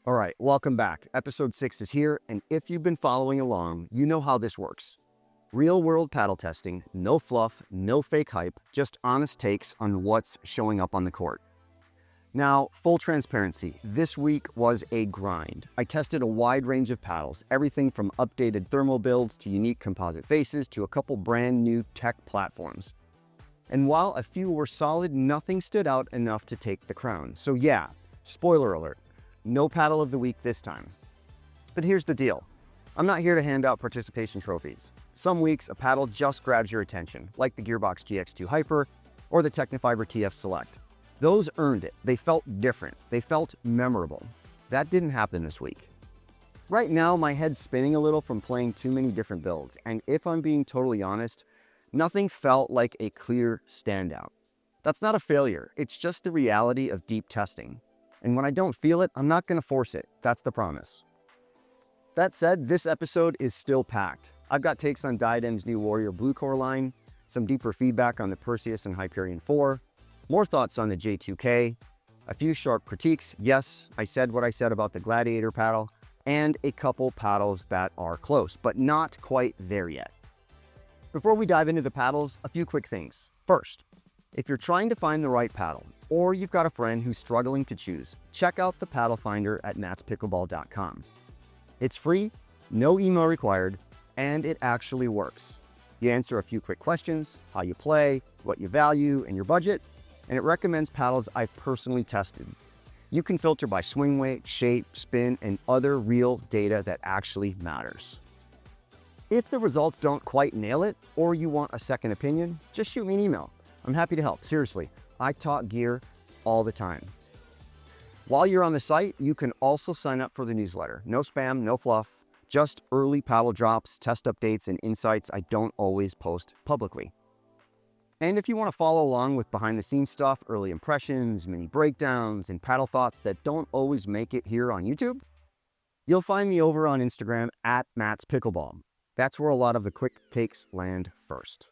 All right, welcome back. Episode 6 is here, and if you've been following along, you know how this works. Real-world paddle testing, no fluff, no fake hype, just honest takes on what's showing up on the court. Now, full transparency, this week was a grind. I tested a wide range of paddles, everything from updated thermal builds to unique composite faces to a couple brand new tech platforms. And while a few were solid, nothing stood out enough to take the crown. So yeah, spoiler alert. No paddle of the week this time. But here's the deal. I'm not here to hand out participation trophies. Some weeks, a paddle just grabs your attention, like the Gearbox GX2 Hyper or the Technifiber TF Select. Those earned it. They felt different. They felt memorable. That didn't happen this week. Right now, my head's spinning a little from playing too many different builds, and if I'm being totally honest, nothing felt like a clear standout. That's not a failure. It's just the reality of deep testing. And when I don't feel it, I'm not going to force it. That's the promise. That said, this episode is still packed. I've got takes on Diadem's new Warrior BluCore line, some deeper feedback on the Perseus and Hyperion IV, more thoughts on the J2K, a few sharp critiques. Yes, I said what I said about the Gladiator paddle, and a couple paddles that are close, but not quite there yet. Before we dive into the paddles, a few quick things. First, if you're trying to find the right paddle, or you've got a friend who's struggling to choose, check out the paddle finder at matspickleball.com. It's free, no email required, and it actually works. You answer a few quick questions, how you play, what you value, and your budget, and it recommends paddles I've personally tested. You can filter by swing weight, shape, spin, and other real data that actually matters. If the results don't quite nail it, or you want a second opinion, just shoot me an email. I'm happy to help, seriously. I talk gear all the time. While you're on the site, you can also sign up for the newsletter. No spam, no fluff, just early paddle drops, test updates, and insights I don't always post publicly. And if you want to follow along with behind-the-scenes stuff, early impressions, mini breakdowns, and paddle thoughts that don't always make it here on YouTube, you'll find me over on Instagram at Matt's Pickleball. That's where a lot of the quick takes land first.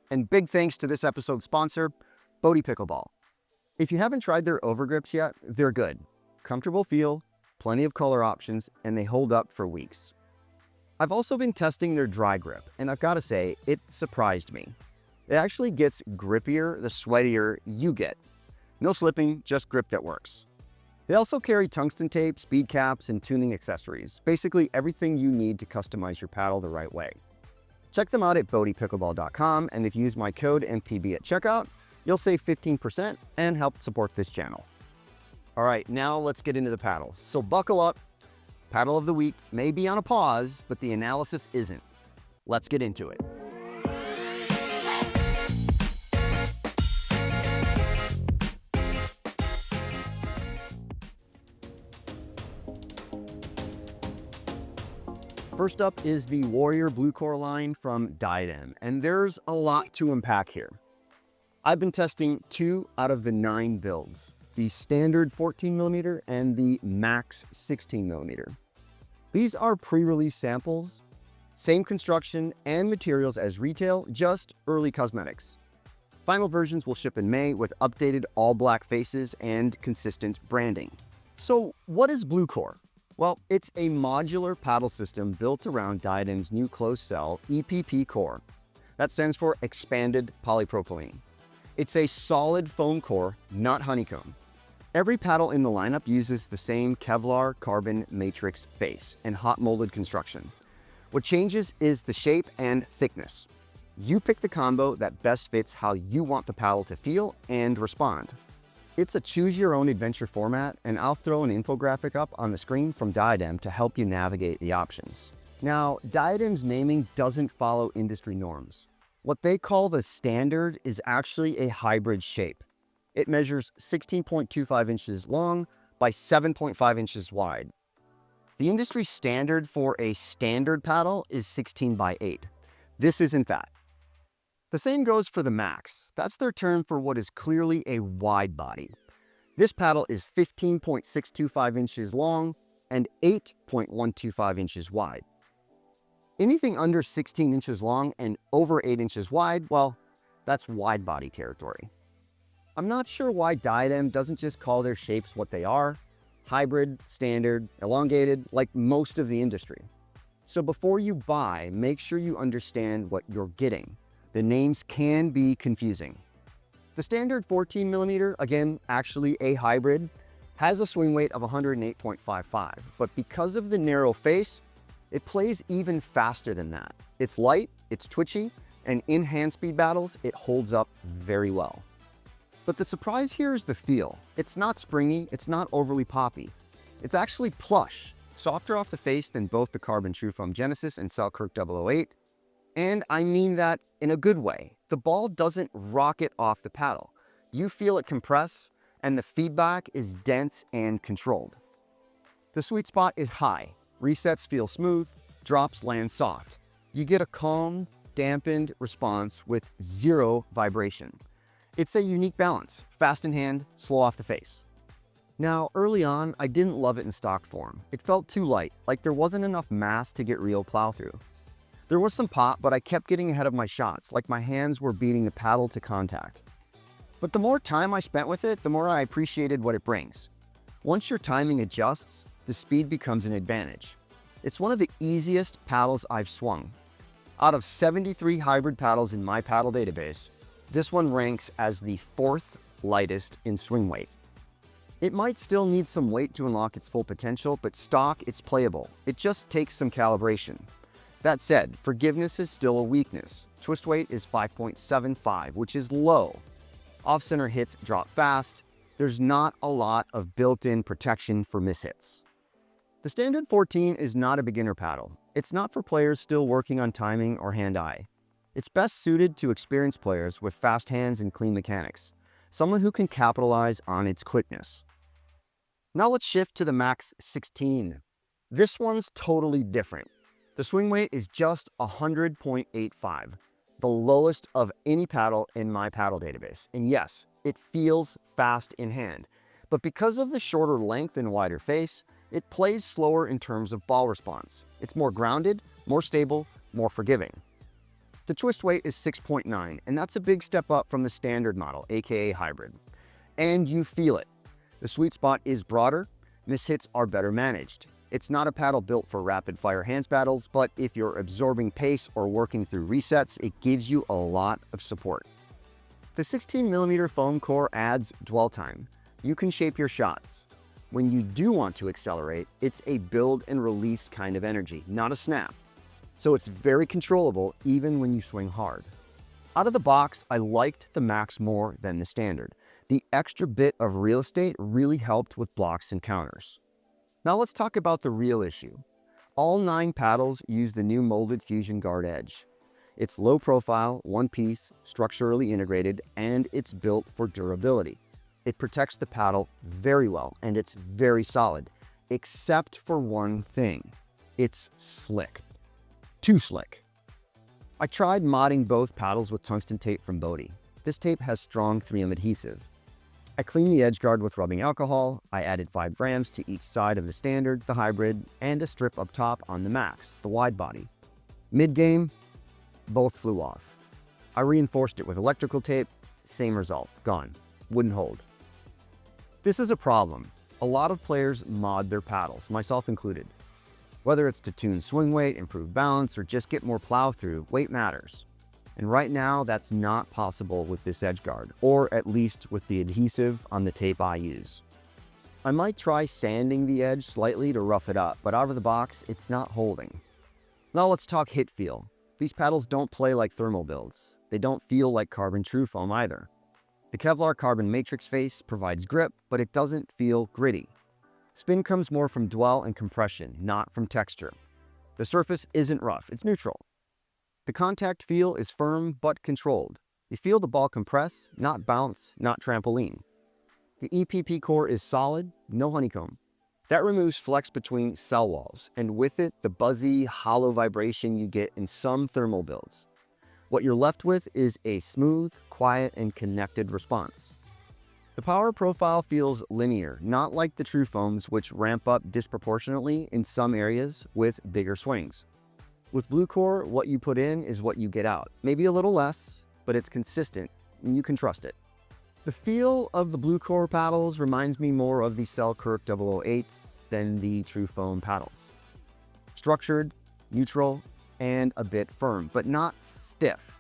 And big thanks to this episode's sponsor, BioFLX Pickleball. If you haven't tried their overgrips yet, they're good. Comfortable feel, plenty of color options, and they hold up for weeks. I've also been testing their dry grip, and I've got to say, it surprised me. It actually gets grippier the sweatier you get. No slipping, just grip that works. They also carry tungsten tape, speed caps, and tuning accessories. Basically everything you need to customize your paddle the right way. Check them out at BioFLX.com, and if you use my code MPB at checkout, you'll save 15% and help support this channel. All right, now let's get into the paddles. So buckle up. Paddle of the week may be on a pause, but the analysis isn't. Let's get into it. First up is the Warrior BluCore line from Diadem, and there's a lot to unpack here. I've been testing 2 out of the 9 builds, the standard 14mm and the max 16mm. These are pre-release samples, same construction and materials as retail, just early cosmetics. Final versions will ship in May with updated all-black faces and consistent branding. So what is BluCore? Well, it's a modular paddle system built around Diadem's new closed-cell EPP core. That stands for Expanded Polypropylene. It's a solid foam core, not honeycomb. Every paddle in the lineup uses the same Kevlar carbon matrix face and hot molded construction. What changes is the shape and thickness. You pick the combo that best fits how you want the paddle to feel and respond. It's a choose-your-own-adventure format, and I'll throw an infographic up on the screen from Diadem to help you navigate the options. Now, Diadem's naming doesn't follow industry norms. What they call the standard is actually a hybrid shape. It measures 16.25 inches long by 7.5 inches wide. The industry standard for a standard paddle is 16 by 8. This isn't that. The same goes for the max. That's their term for what is clearly a wide body. This paddle is 15.625 inches long and 8.125 inches wide. Anything under 16 inches long and over 8 inches wide, well, that's wide body territory. I'm not sure why Diadem doesn't just call their shapes what they are, hybrid, standard, elongated, like most of the industry. So before you buy, make sure you understand what you're getting. The names can be confusing. The standard 14mm, again, actually a hybrid, has a swing weight of 108.55, but because of the narrow face, it plays even faster than that. It's light, it's twitchy, and in hand speed battles, it holds up very well. But the surprise here is the feel. It's not springy, it's not overly poppy. It's actually plush, softer off the face than both the Carbon True Foam Genesis and Selkirk 008. And I mean that in a good way. The ball doesn't rocket off the paddle. You feel it compress, and the feedback is dense and controlled. The sweet spot is high. Resets feel smooth, drops land soft. You get a calm, dampened response with zero vibration. It's a unique balance, fast in hand, slow off the face. Now, early on, I didn't love it in stock form. It felt too light, like there wasn't enough mass to get real plow through. There was some pop, but I kept getting ahead of my shots, like my hands were beating the paddle to contact. But the more time I spent with it, the more I appreciated what it brings. Once your timing adjusts, the speed becomes an advantage. It's one of the easiest paddles I've swung. Out of 73 hybrid paddles in my paddle database, this one ranks as the 4th lightest in swing weight. It might still need some weight to unlock its full potential, but stock, it's playable. It just takes some calibration. That said, forgiveness is still a weakness. Twist weight is 5.75, which is low. Off-center hits drop fast. There's not a lot of built-in protection for mishits. The standard 14 is not a beginner paddle. It's not for players still working on timing or hand-eye. It's best suited to experienced players with fast hands and clean mechanics, someone who can capitalize on its quickness. Now let's shift to the Max 16. This one's totally different. The swing weight is just 100.85, the lowest of any paddle in my paddle database. And yes, it feels fast in hand, but because of the shorter length and wider face, it plays slower in terms of ball response. It's more grounded, more stable, more forgiving. The twist weight is 6.9, and that's a big step up from the standard model, aka hybrid. And you feel it. The sweet spot is broader, mishits are better managed. It's not a paddle built for rapid fire hands battles, but if you're absorbing pace or working through resets, it gives you a lot of support. The 16mm foam core adds dwell time. You can shape your shots. When you do want to accelerate, it's a build and release kind of energy, not a snap. So it's very controllable even when you swing hard. Out of the box, I liked the Max more than the standard. The extra bit of real estate really helped with blocks and counters. Now let's talk about the real issue. All 9 paddles use the new molded Fusion Guard edge. It's low profile, one piece, structurally integrated, and it's built for durability. It protects the paddle very well, and it's very solid, except for one thing. It's slick. Too slick. I tried modding both paddles with tungsten tape from Bodhi. This tape has strong 3M adhesive. I cleaned the edge guard with rubbing alcohol. I added 5 grams to each side of the standard, the hybrid, and a strip up top on the Max, the wide body. Mid-game, both flew off. I reinforced it with electrical tape, same result, gone, wouldn't hold. This is a problem. A lot of players mod their paddles, myself included. Whether it's to tune swing weight, improve balance, or just get more plow through, weight matters. And right now, that's not possible with this edge guard, or at least with the adhesive on the tape I use. I might try sanding the edge slightly to rough it up, but out of the box, it's not holding. Now let's talk hit feel. These paddles don't play like thermal builds. They don't feel like Carbon True Foam either. The Kevlar carbon matrix face provides grip, but it doesn't feel gritty. Spin comes more from dwell and compression, not from texture. The surface isn't rough, it's neutral. The contact feel is firm but controlled. You feel the ball compress, not bounce, not trampoline. The EPP core is solid, no honeycomb. That removes flex between cell walls, and with it, the buzzy, hollow vibration you get in some thermal builds. What you're left with is a smooth, quiet, and connected response. The power profile feels linear, not like the True Foams, which ramp up disproportionately in some areas with bigger swings. With BluCore, what you put in is what you get out. Maybe a little less, but it's consistent, and you can trust it. The feel of the BluCore paddles reminds me more of the Selkirk 008s than the True Foam paddles. Structured, neutral, and a bit firm, but not stiff.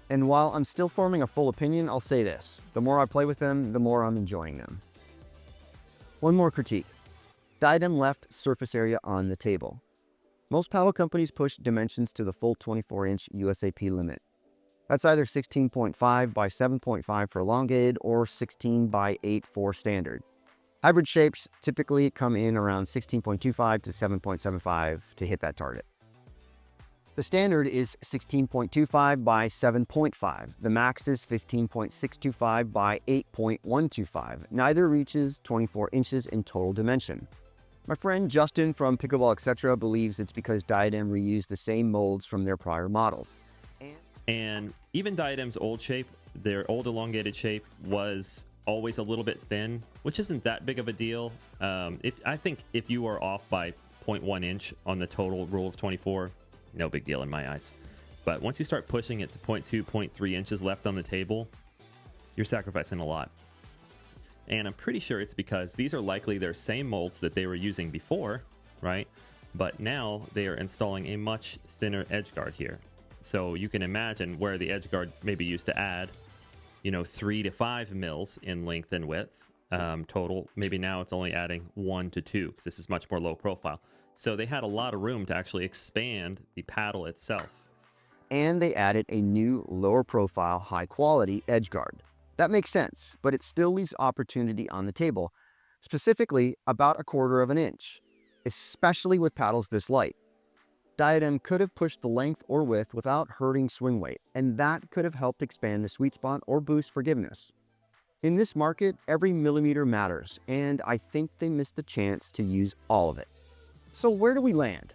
And while I'm still forming a full opinion, I'll say this: the more I play with them, the more I'm enjoying them. One more critique. Diadem left surface area on the table. Most paddle companies push dimensions to the full 24-inch USAP limit. That's either 16.5 by 7.5 for elongated or 16 by 8 for standard. Hybrid shapes typically come in around 16.25 to 7.75 to hit that target. The standard is 16.25 by 7.5. The max is 15.625 by 8.125. Neither reaches 24 inches in total dimension. My friend Justin from Pickleball Etc. believes it's because Diadem reused the same molds from their prior models. And even Diadem's old shape, their old elongated shape, was always a little bit thin, which isn't that big of a deal. I think if you are off by 0.1 inch on the total rule of 24, no big deal in my eyes. But once you start pushing it to 0.2, 0.3 inches left on the table, you're sacrificing a lot. And I'm pretty sure it's because these are likely their same molds that they were using before, right? But now they are installing a much thinner edge guard here. So you can imagine where the edge guard maybe used to add, 3 to 5 mils in length and width total. Maybe now it's only adding 1 to 2 because this is much more low profile. So they had a lot of room to actually expand the paddle itself. And they added a new lower profile, high quality edge guard. That makes sense, but it still leaves opportunity on the table, specifically about 1/4 of an inch, especially with paddles this light. Diadem could have pushed the length or width without hurting swing weight, and that could have helped expand the sweet spot or boost forgiveness. In this market, every millimeter matters, and I think they missed the chance to use all of it. So where do we land?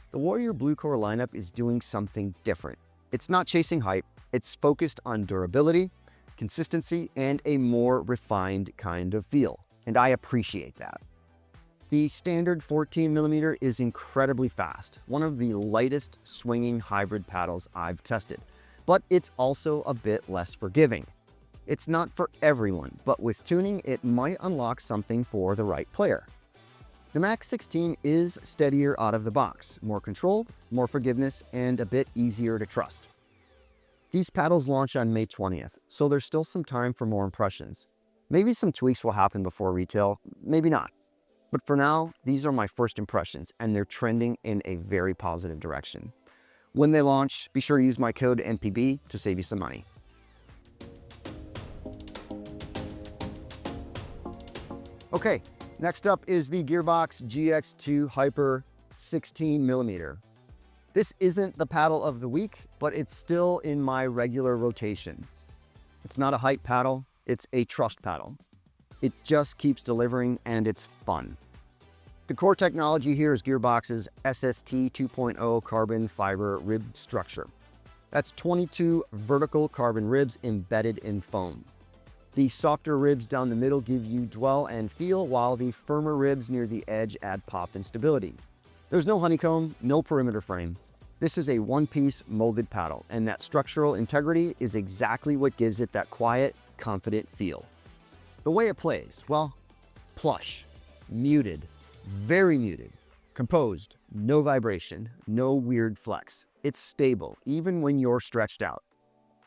The Warrior BluCore lineup is doing something different. It's not chasing hype, it's focused on durability, consistency, and a more refined kind of feel, and I appreciate that. The standard 14mm is incredibly fast, one of the lightest swinging hybrid paddles I've tested, but it's also a bit less forgiving. It's not for everyone, but with tuning, it might unlock something for the right player. The Max 16 is steadier out of the box, more controlled, more forgiveness, and a bit easier to trust. These paddles launch on May 20th, so there's still some time for more impressions. Maybe some tweaks will happen before retail, maybe not. But for now, these are my first impressions, and they're trending in a very positive direction. When they launch, be sure to use my code NPB to save you some money. Okay, next up is the Gearbox GX2 Hyper 16mm. This isn't the paddle of the week, but it's still in my regular rotation. It's not a hype paddle, it's a trust paddle. It just keeps delivering, and it's fun. The core technology here is Gearbox's SST 2.0 carbon fiber rib structure. That's 22 vertical carbon ribs embedded in foam. The softer ribs down the middle give you dwell and feel, while the firmer ribs near the edge add pop and stability. There's no honeycomb, no perimeter frame. This is a one-piece molded paddle, and that structural integrity is exactly what gives it that quiet, confident feel. The way it plays, well, plush, muted, very muted, composed, no vibration, no weird flex. It's stable, even when you're stretched out.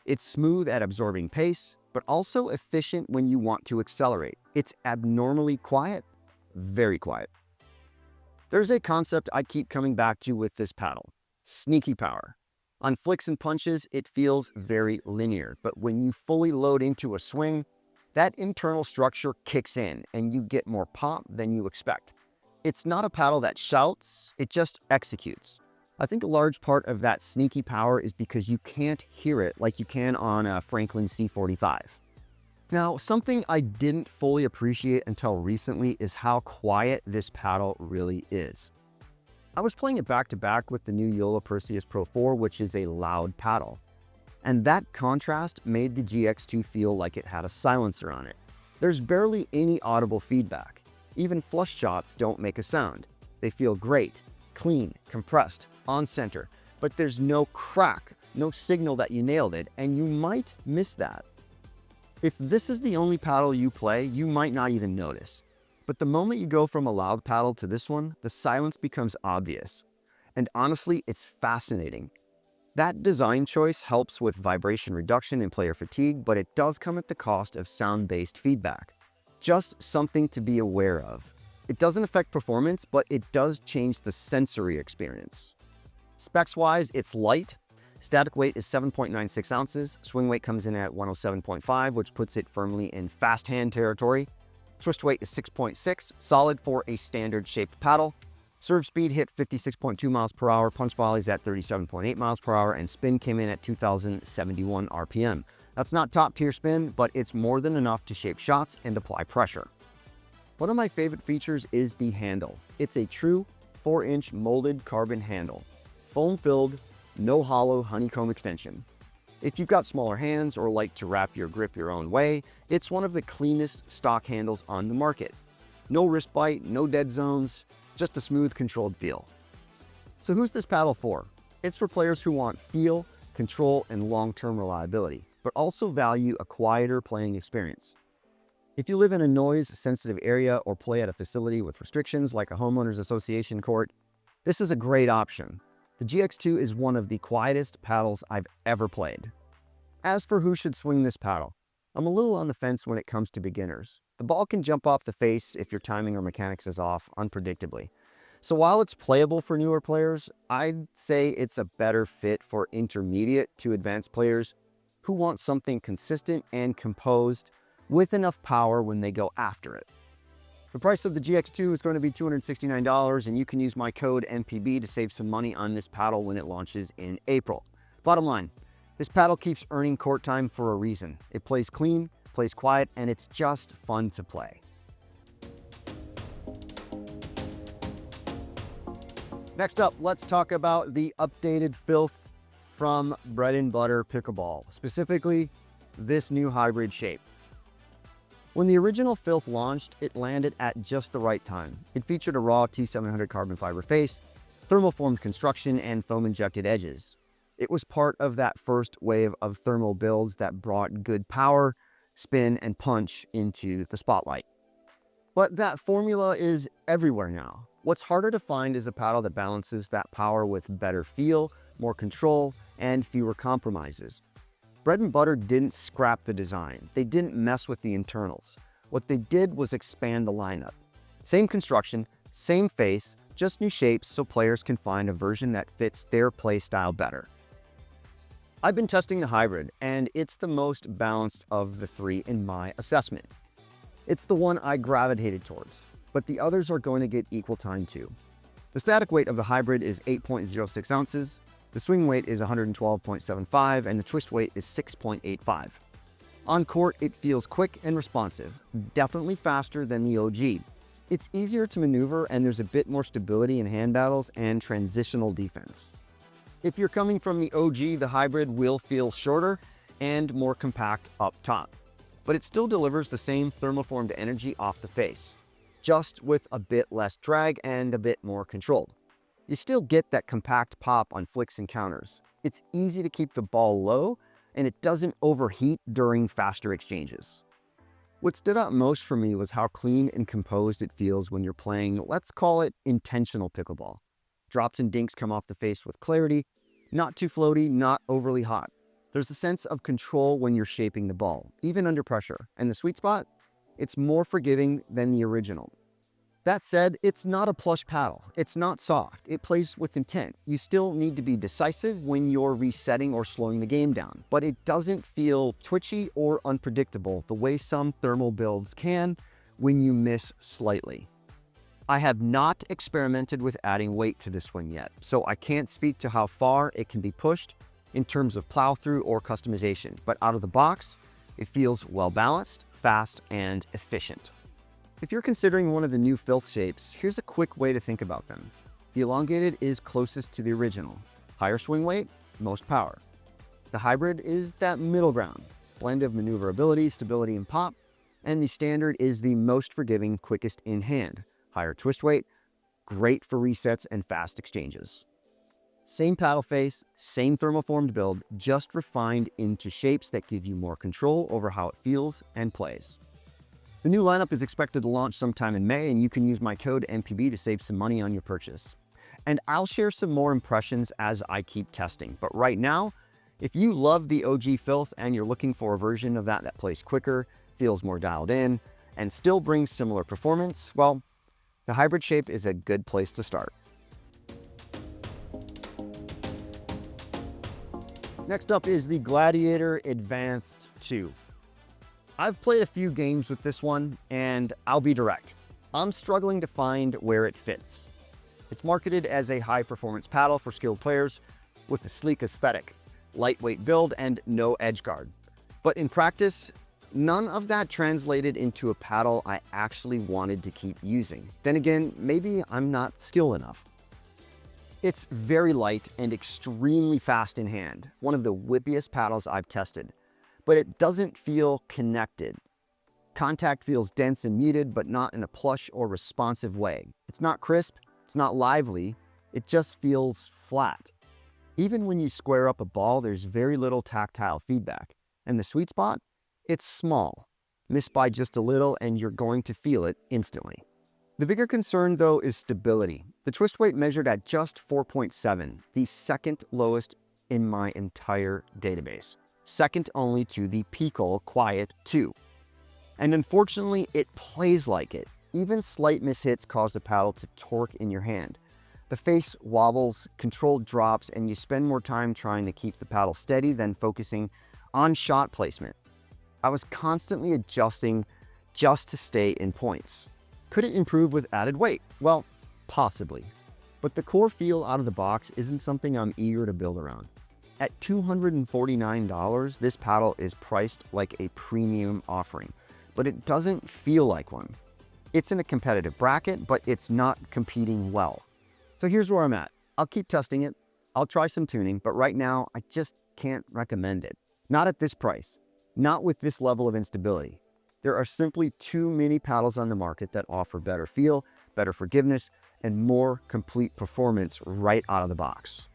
It's smooth at absorbing pace, but also efficient when you want to accelerate. It's abnormally quiet, very quiet. There's a concept I keep coming back to with this paddle: sneaky power. On flicks and punches, it feels very linear, but when you fully load into a swing, that internal structure kicks in and you get more pop than you expect. It's not a paddle that shouts, it just executes. I think a large part of that sneaky power is because you can't hear it like you can on a Franklin C45. Now, something I didn't fully appreciate until recently is how quiet this paddle really is. I was playing it back-to-back with the new JOOLA Perseus IV, which is a loud paddle. And that contrast made the GX2 feel like it had a silencer on it. There's barely any audible feedback. Even flush shots don't make a sound. They feel great, clean, compressed, on center, but there's no crack, no signal that you nailed it, and you might miss that. If this is the only paddle you play, you might not even notice. But the moment you go from a loud paddle to this one, the silence becomes obvious. And honestly, it's fascinating. That design choice helps with vibration reduction and player fatigue, but it does come at the cost of sound-based feedback. Just something to be aware of. It doesn't affect performance, but it does change the sensory experience. Specs-wise, it's light. Static weight is 7.96 ounces. Swing weight comes in at 107.5, which puts it firmly in fast hand territory. Twist weight is 6.6, solid for a standard shaped paddle. Serve speed hit 56.2 miles per hour, punch volleys at 37.8 miles per hour, and spin came in at 2,071 RPM. That's not top tier spin, but it's more than enough to shape shots and apply pressure. One of my favorite features is the handle. It's a true 4-inch molded carbon handle. Foam filled, no hollow honeycomb extension. If you've got smaller hands or like to wrap your grip your own way, it's one of the cleanest stock handles on the market. No wrist bite, no dead zones, just a smooth, controlled feel. So who's this paddle for? It's for players who want feel, control, and long-term reliability, but also value a quieter playing experience. If you live in a noise-sensitive area or play at a facility with restrictions like a homeowners association court, this is a great option. The GX2 is one of the quietest paddles I've ever played. As for who should swing this paddle, I'm a little on the fence when it comes to beginners. The ball can jump off the face if your timing or mechanics is off unpredictably. So while it's playable for newer players, I'd say it's a better fit for intermediate to advanced players who want something consistent and composed with enough power when they go after it. The price of the GX2 is going to be $269, and you can use my code MPB to save some money on this paddle when it launches in April. Bottom line, this paddle keeps earning court time for a reason. It plays clean, plays quiet, and it's just fun to play. Next up, let's talk about the updated Filth from Bread and Butter Pickleball, specifically this new hybrid shape. When the original Filth launched, it landed at just the right time. It featured a raw T700 carbon fiber face, thermoformed construction, and foam-injected edges. It was part of that first wave of thermal builds that brought good power, spin, and punch into the spotlight. But that formula is everywhere now. What's harder to find is a paddle that balances that power with better feel, more control, and fewer compromises. Bread and Butter didn't scrap the design. They didn't mess with the internals. What they did was expand the lineup. Same construction, same face, just new shapes so players can find a version that fits their play style better. I've been testing the hybrid, and it's the most balanced of the three in my assessment. It's the one I gravitated towards, but the others are going to get equal time too. The static weight of the hybrid is 8.06 ounces, the swing weight is 112.75, and the twist weight is 6.85. On court, it feels quick and responsive, definitely faster than the OG. It's easier to maneuver, and there's a bit more stability in hand battles and transitional defense. If you're coming from the OG, the hybrid will feel shorter and more compact up top, but it still delivers the same thermoformed energy off the face, just with a bit less drag and a bit more controlled. You still get that compact pop on flicks and counters. It's easy to keep the ball low, and it doesn't overheat during faster exchanges. What stood out most for me was how clean and composed it feels when you're playing, let's call it intentional pickleball. Drops and dinks come off the face with clarity, not too floaty, not overly hot. There's a sense of control when you're shaping the ball, even under pressure. And the sweet spot? It's more forgiving than the original. That said, it's not a plush paddle. It's not soft. It plays with intent. You still need to be decisive when you're resetting or slowing the game down, but it doesn't feel twitchy or unpredictable the way some thermal builds can when you miss slightly. I have not experimented with adding weight to this one yet, so I can't speak to how far it can be pushed in terms of plow through or customization, but out of the box, it feels well balanced, fast, and efficient. If you're considering one of the new Filth shapes, here's a quick way to think about them. The elongated is closest to the original. Higher swing weight, most power. The hybrid is that middle ground, blend of maneuverability, stability, and pop. And the standard is the most forgiving, quickest in hand. Higher twist weight, great for resets and fast exchanges. Same paddle face, same thermoformed build, just refined into shapes that give you more control over how it feels and plays. The new lineup is expected to launch sometime in May, and you can use my code MPB to save some money on your purchase. And I'll share some more impressions as I keep testing. But right now, if you love the OG Filth and you're looking for a version of that plays quicker, feels more dialed in, and still brings similar performance, well, the hybrid shape is a good place to start. Next up is the Gladiator Advanced II. I've played a few games with this one, and I'll be direct. I'm struggling to find where it fits. It's marketed as a high-performance paddle for skilled players with a sleek aesthetic, lightweight build, and no edge guard. But in practice, none of that translated into a paddle I actually wanted to keep using. Then again, maybe I'm not skilled enough. It's very light and extremely fast in hand, one of the whippiest paddles I've tested, but it doesn't feel connected. Contact feels dense and muted, but not in a plush or responsive way. It's not crisp, it's not lively, it just feels flat. Even when you square up a ball, there's very little tactile feedback. And the sweet spot? It's small. Miss by just a little and you're going to feel it instantly. The bigger concern though is stability. The twist weight measured at just 4.7, the second lowest in my entire database. Second only to the Pickleball Quiet 2. And unfortunately, it plays like it. Even slight mishits cause the paddle to torque in your hand. The face wobbles, controlled drops, and you spend more time trying to keep the paddle steady than focusing on shot placement. I was constantly adjusting just to stay in points. Could it improve with added weight? Well, possibly. But the core feel out of the box isn't something I'm eager to build around. At $249, this paddle is priced like a premium offering, but it doesn't feel like one. It's in a competitive bracket, but it's not competing well. So here's where I'm at. I'll keep testing it. I'll try some tuning, but right now I just can't recommend it. Not at this price, not with this level of instability. There are simply too many paddles on the market that offer better feel, better forgiveness, and more complete performance right out of the box.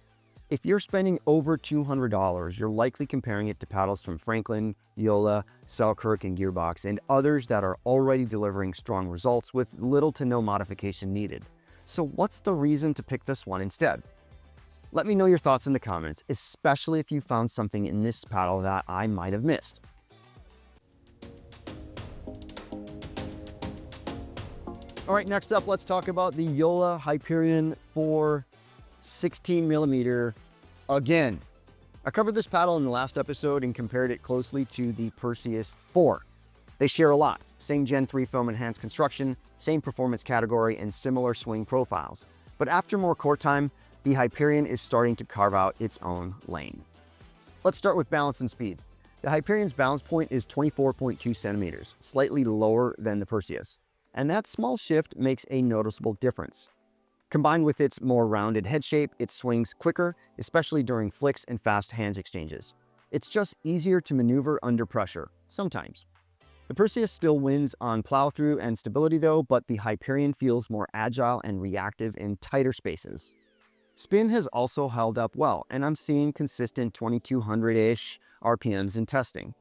If you're spending over $200, you're likely comparing it to paddles from Franklin, JOOLA, Selkirk, and Gearbox, and others that are already delivering strong results with little to no modification needed. So what's the reason to pick this one instead? Let me know your thoughts in the comments, especially if you found something in this paddle that I might have missed. All right, next up, let's talk about the JOOLA Hyperion IV 16mm again. I covered this paddle in the last episode and compared it closely to the Perseus IV. They share a lot. Same Gen 3 foam enhanced construction, same performance category, and similar swing profiles. But after more court time, the Hyperion is starting to carve out its own lane. Let's start with balance and speed. The Hyperion's balance point is 24.2 centimeters, slightly lower than the Perseus. And that small shift makes a noticeable difference. Combined with its more rounded head shape, it swings quicker, especially during flicks and fast hands exchanges. It's just easier to maneuver under pressure, sometimes. The Perseus still wins on plow-through and stability though, but the Hyperion feels more agile and reactive in tighter spaces. Spin has also held up well, and I'm seeing consistent 2200-ish RPMs in testing.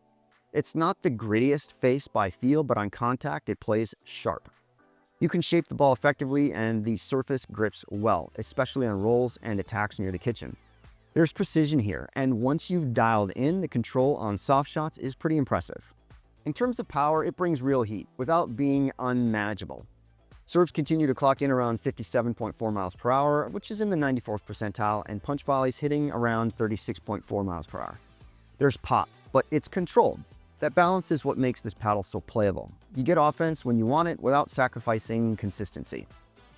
It's not the grittiest face by feel, but on contact, it plays sharp. You can shape the ball effectively and the surface grips well, especially on rolls and attacks near the kitchen. There's precision here, and once you've dialed in, the control on soft shots is pretty impressive. In terms of power, it brings real heat without being unmanageable. Serves continue to clock in around 57.4 miles per hour, which is in the 94th percentile, and punch volleys hitting around 36.4 miles per hour. There's pop, but it's controlled. That balance is what makes this paddle so playable. You get offense when you want it without sacrificing consistency.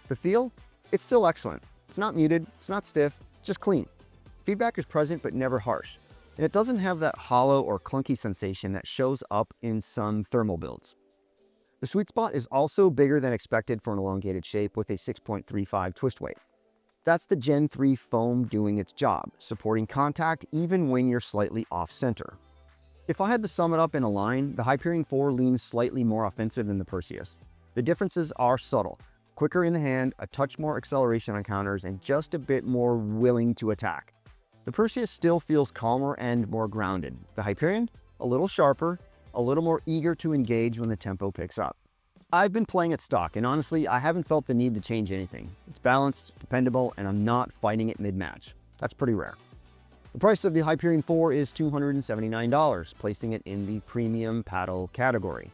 The feel? It's still excellent. It's not muted, it's not stiff, just clean. Feedback is present but never harsh. And it doesn't have that hollow or clunky sensation that shows up in some thermal builds. The sweet spot is also bigger than expected for an elongated shape with a 6.35 twist weight. That's the Gen 3 foam doing its job, supporting contact even when you're slightly off center. If I had to sum it up in a line, the Hyperion IV leans slightly more offensive than the Perseus. The differences are subtle. quicker in the hand, a touch more acceleration on counters, and just a bit more willing to attack. The Perseus still feels calmer and more grounded. The Hyperion, a little sharper, a little more eager to engage when the tempo picks up. I've been playing it stock, and honestly, I haven't felt the need to change anything. It's balanced, dependable, and I'm not fighting it mid-match. That's pretty rare. The price of the Hyperion IV is $279, placing it in the premium paddle category.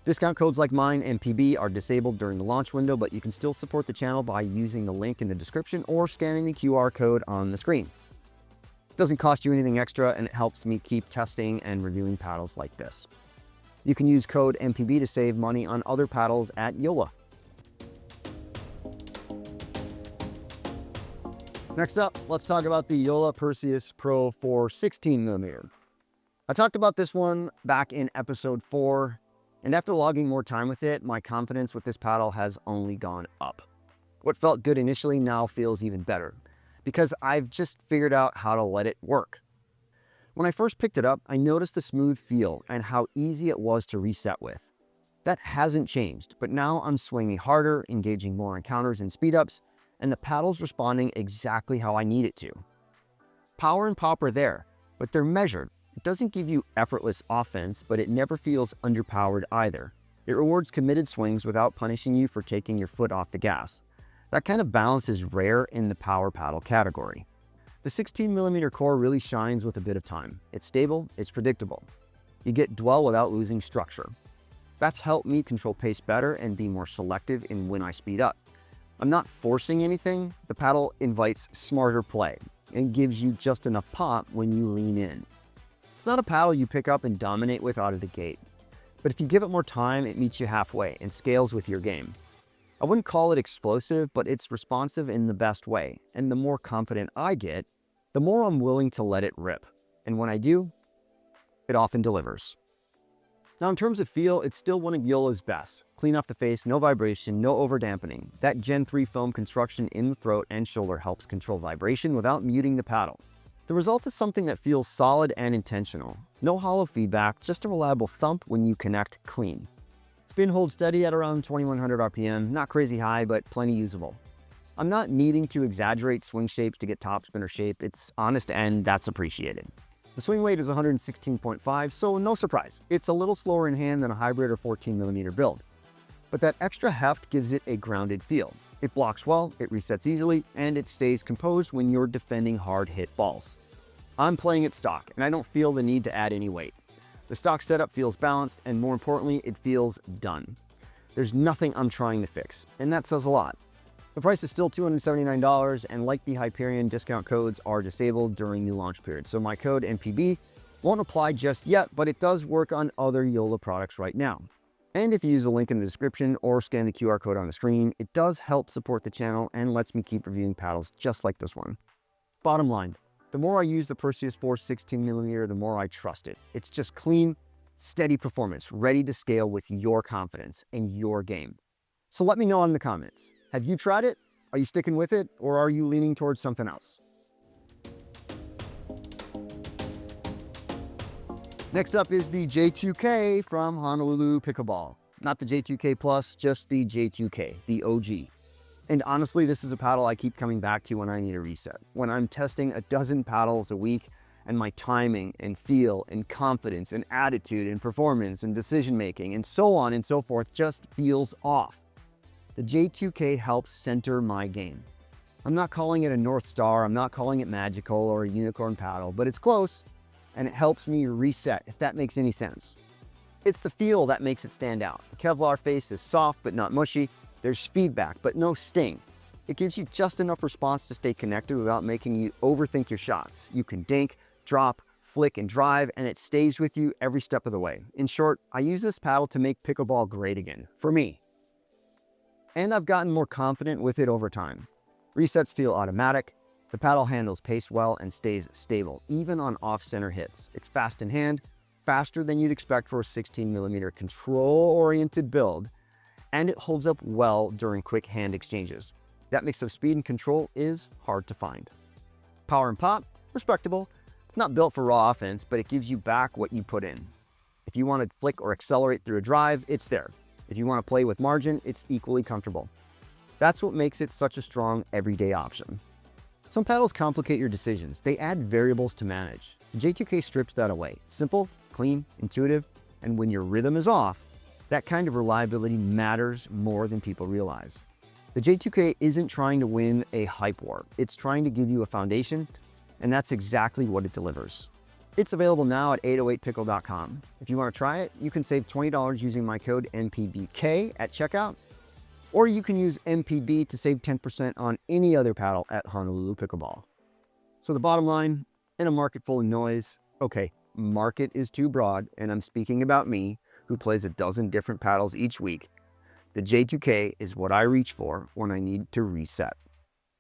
Discount codes like mine and PB are disabled during the launch window, but you can still support the channel by using the link in the description or scanning the QR code on the screen. It doesn't cost you anything extra, and it helps me keep testing and reviewing paddles like this. You can use code MPB to save money on other paddles at JOOLA. Next up, let's talk about the JOOLA Perseus Pro 4 16mm. I talked about this one back in episode 4, and after logging more time with it, my confidence with this paddle has only gone up. What felt good initially now feels even better, because I've just figured out how to let it work. When I first picked it up, I noticed the smooth feel and how easy it was to reset with. That hasn't changed, but now I'm swinging harder, engaging more in counters and speed-ups, and the paddle's responding exactly how I need it to. Power and pop are there, but they're measured. It doesn't give you effortless offense, but it never feels underpowered either. It rewards committed swings without punishing you for taking your foot off the gas. That kind of balance is rare in the power paddle category. The 16mm core really shines with a bit of time. It's stable, it's predictable. You get dwell without losing structure. That's helped me control pace better and be more selective in when I speed up. I'm not forcing anything. The paddle invites smarter play and gives you just enough pop when you lean in. It's not a paddle you pick up and dominate with out of the gate, but if you give it more time, it meets you halfway and scales with your game. I wouldn't call it explosive, but it's responsive in the best way, and the more confident I get, the more I'm willing to let it rip. And when I do, it often delivers. Now in terms of feel, it's still one of JOOLA's best. Clean off the face, no vibration, no over-dampening. That Gen 3 foam construction in the throat and shoulder helps control vibration without muting the paddle. The result is something that feels solid and intentional. No hollow feedback, just a reliable thump when you connect clean. Spin holds steady at around 2100 RPM, not crazy high, but plenty usable. I'm not needing to exaggerate swing shapes to get top spinner shape. It's honest and that's appreciated. The swing weight is 116.5, so no surprise. It's a little slower in hand than a hybrid or 14mm build. But that extra heft gives it a grounded feel. It blocks well, it resets easily, and it stays composed when you're defending hard-hit balls. I'm playing it stock, and I don't feel the need to add any weight. The stock setup feels balanced, and more importantly, it feels done. There's nothing I'm trying to fix, and that says a lot. The price is still $279, and like the Hyperion, discount codes are disabled during the launch period, so my code MPB won't apply just yet, but it does work on other JOOLA products right now. And if you use the link in the description or scan the QR code on the screen, it does help support the channel and lets me keep reviewing paddles just like this one. Bottom line, the more I use the Perseus IV 16mm, the more I trust it. It's just clean, steady performance, ready to scale with your confidence and your game. So let me know in the comments. Have you tried it? Are you sticking with it? Or are you leaning towards something else? Next up is the J2K from Honolulu Pickleball. Not the J2K Plus, just the J2K, the OG. And honestly, this is a paddle I keep coming back to when I need a reset. When I'm testing a dozen paddles a week and my timing and feel and confidence and attitude and performance and decision making and so on and so forth just feels off. The J2K helps center my game. I'm not calling it a North Star, I'm not calling it magical or a unicorn paddle, but it's close and it helps me reset, if that makes any sense. It's the feel that makes it stand out. The Kevlar face is soft but not mushy. There's feedback but no sting. It gives you just enough response to stay connected without making you overthink your shots. You can dink, drop, flick, and drive, and it stays with you every step of the way. In short, I use this paddle to make pickleball great again, for me. And I've gotten more confident with it over time. Resets feel automatic. The paddle handles pace well and stays stable, even on off-center hits. It's fast in hand, faster than you'd expect for a 16mm control-oriented build, and it holds up well during quick hand exchanges. That mix of speed and control is hard to find. Power and pop, respectable. It's not built for raw offense, but it gives you back what you put in. If you want to flick or accelerate through a drive, it's there. If you want to play with margin, it's equally comfortable. That's what makes it such a strong everyday option. Some paddles complicate your decisions. They add variables to manage. The J2K strips that away. It's simple, clean, intuitive, and when your rhythm is off, that kind of reliability matters more than people realize. The J2K isn't trying to win a hype war. It's trying to give you a foundation, and that's exactly what it delivers. It's available now at 808pickle.com. If you want to try it, you can save $20 using my code MPBK at checkout, or you can use MPB to save 10% on any other paddle at Honolulu Pickleball. So the bottom line, in a market full of noise, okay, market is too broad, and I'm speaking about me, who plays a dozen different paddles each week. The J2K is what I reach for when I need to reset.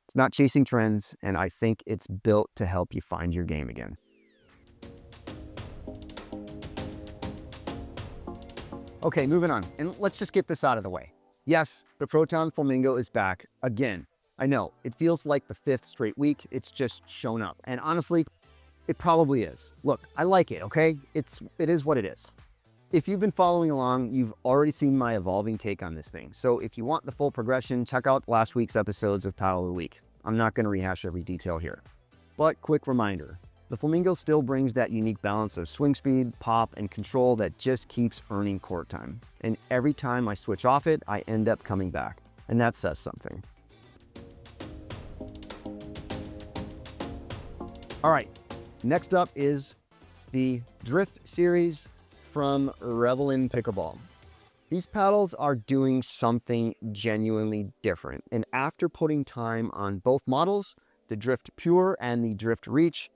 It's not chasing trends, and I think it's built to help you find your game again. Okay, moving on, and let's just get this out of the way. Yes, the Proton Flamingo is back again. I know, it feels like the 5th straight week it's just shown up, and honestly, it probably is. Look, I like it, okay? It is what it is. If you've been following along, you've already seen my evolving take on this thing. So if you want the full progression, check out last week's episodes of Paddle of the Week. I'm not gonna rehash every detail here. But quick reminder, the Flamingo still brings that unique balance of swing speed, pop, and control that just keeps earning court time. And every time I switch off it, I end up coming back. And that says something. All right, next up is the Drift series from Revolin Pickleball. These paddles are doing something genuinely different. And after putting time on both models, the Drift Pure and the Drift Reach,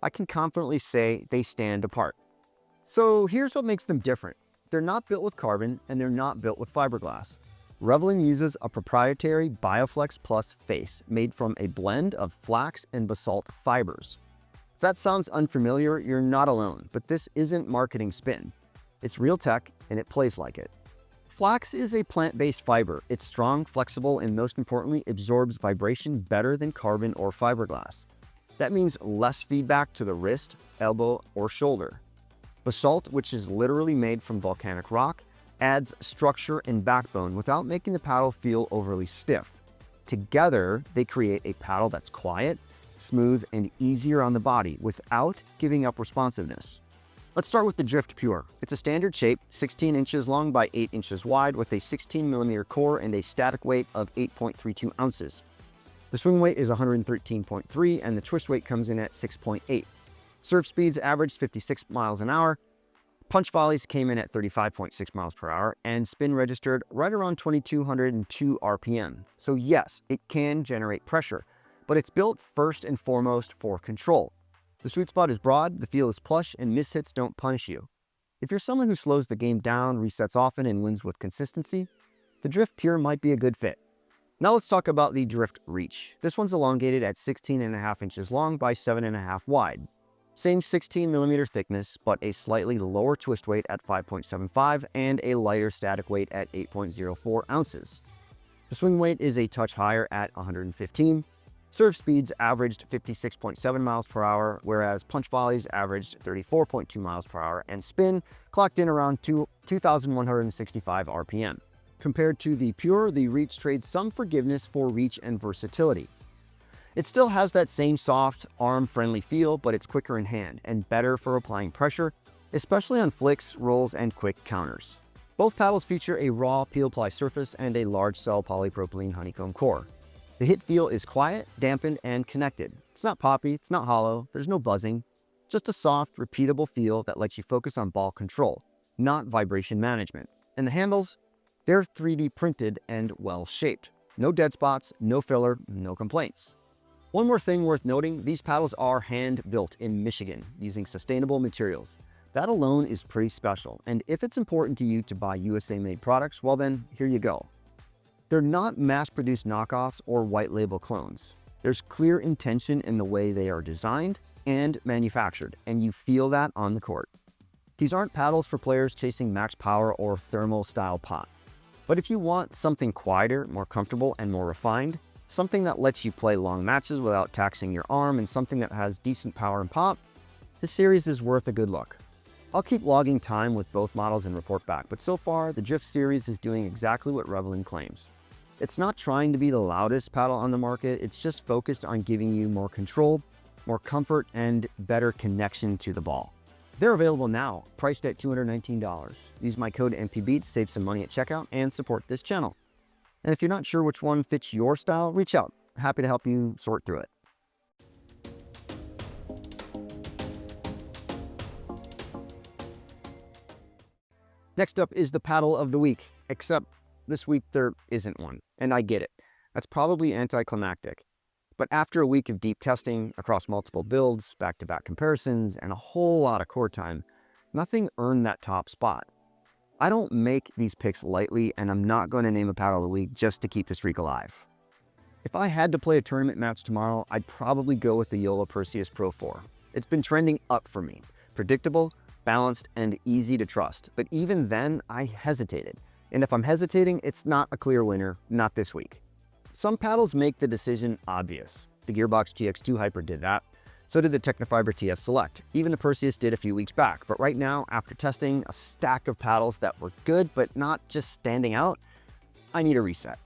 I can confidently say they stand apart. So here's what makes them different. They're not built with carbon and they're not built with fiberglass. Revolin uses a proprietary BioFLX Plus face made from a blend of flax and basalt fibers. If that sounds unfamiliar, you're not alone, but this isn't marketing spin. It's real tech and it plays like it. Flax is a plant-based fiber. It's strong, flexible, and most importantly, absorbs vibration better than carbon or fiberglass. That means less feedback to the wrist, elbow, or shoulder. Basalt, which is literally made from volcanic rock, adds structure and backbone without making the paddle feel overly stiff. Together, they create a paddle that's quiet, smooth, and easier on the body without giving up responsiveness. Let's start with the Drift Pure. It's a standard shape, 16 inches long by 8 inches wide with a 16mm core and a static weight of 8.32 ounces. The swing weight is 113.3 and the twist weight comes in at 6.8. Serve speeds averaged 56 miles an hour. Punch volleys came in at 35.6 miles per hour and spin registered right around 2202 RPM. So yes, it can generate pressure, but it's built first and foremost for control. The sweet spot is broad, the feel is plush, and mishits don't punish you. If you're someone who slows the game down, resets often, and wins with consistency, the Drift Pure might be a good fit. Now let's talk about the Drift Reach. This one's elongated at 16.5 inches long by 7.5 wide. Same 16mm thickness, but a slightly lower twist weight at 5.75 and a lighter static weight at 8.04 ounces. The swing weight is a touch higher at 115. Serve speeds averaged 56.7 miles per hour, whereas punch volleys averaged 34.2 miles per hour, and spin clocked in around 2,165 RPM. Compared to the Pure, the Reach trades some forgiveness for reach and versatility. It still has that same soft, arm-friendly feel, but it's quicker in hand and better for applying pressure, especially on flicks, rolls, and quick counters. Both paddles feature a raw peel-ply surface and a large-cell polypropylene honeycomb core. The hit feel is quiet, dampened, and connected. It's not poppy, it's not hollow, there's no buzzing. Just a soft, repeatable feel that lets you focus on ball control, not vibration management. And the handles? They're 3D printed and well-shaped. No dead spots, no filler, no complaints. One more thing worth noting, these paddles are hand-built in Michigan using sustainable materials. That alone is pretty special, and if it's important to you to buy USA-made products, well then, here you go. They're not mass-produced knockoffs or white-label clones. There's clear intention in the way they are designed and manufactured, and you feel that on the court. These aren't paddles for players chasing max power or thermal-style pop. But if you want something quieter, more comfortable, and more refined, something that lets you play long matches without taxing your arm, and something that has decent power and pop, this series is worth a good look. I'll keep logging time with both models and report back, but so far, the Drift series is doing exactly what Revolin claims. It's not trying to be the loudest paddle on the market, it's just focused on giving you more control, more comfort, and better connection to the ball. They're available now, priced at $219. Use my code MPB to save some money at checkout and support this channel. And if you're not sure which one fits your style, reach out. Happy to help you sort through it. Next up is the paddle of the week, except this week there isn't one, and I get it. That's probably anticlimactic. But after a week of deep testing across multiple builds, back-to-back comparisons, and a whole lot of core time, nothing earned that top spot. I don't make these picks lightly, and I'm not going to name a paddle of the week just to keep the streak alive. If I had to play a tournament match tomorrow, I'd probably go with the JOOLA Perseus IV. It's been trending up for me. Predictable, balanced, and easy to trust. But even then, I hesitated. And if I'm hesitating, it's not a clear winner, not this week. Some paddles make the decision obvious. The Gearbox GX2 Hyper did that. So did the Technofiber TF Select. Even the Perseus did a few weeks back. But right now, after testing a stack of paddles that were good, but not just standing out, I need a reset.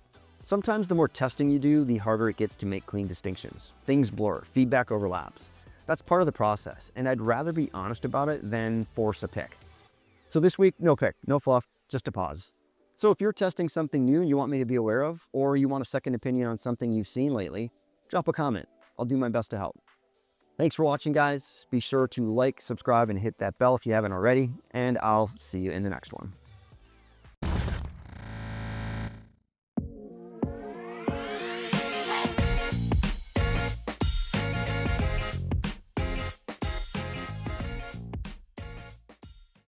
Sometimes the more testing you do, the harder it gets to make clean distinctions. Things blur, feedback overlaps. That's part of the process, and I'd rather be honest about it than force a pick. So this week, no pick, no fluff, just a pause. So if you're testing something new you want me to be aware of, or you want a second opinion on something you've seen lately, drop a comment. I'll do my best to help. Thanks for watching, guys. Be sure to like, subscribe, and hit that bell if you haven't already, and I'll see you in the next one.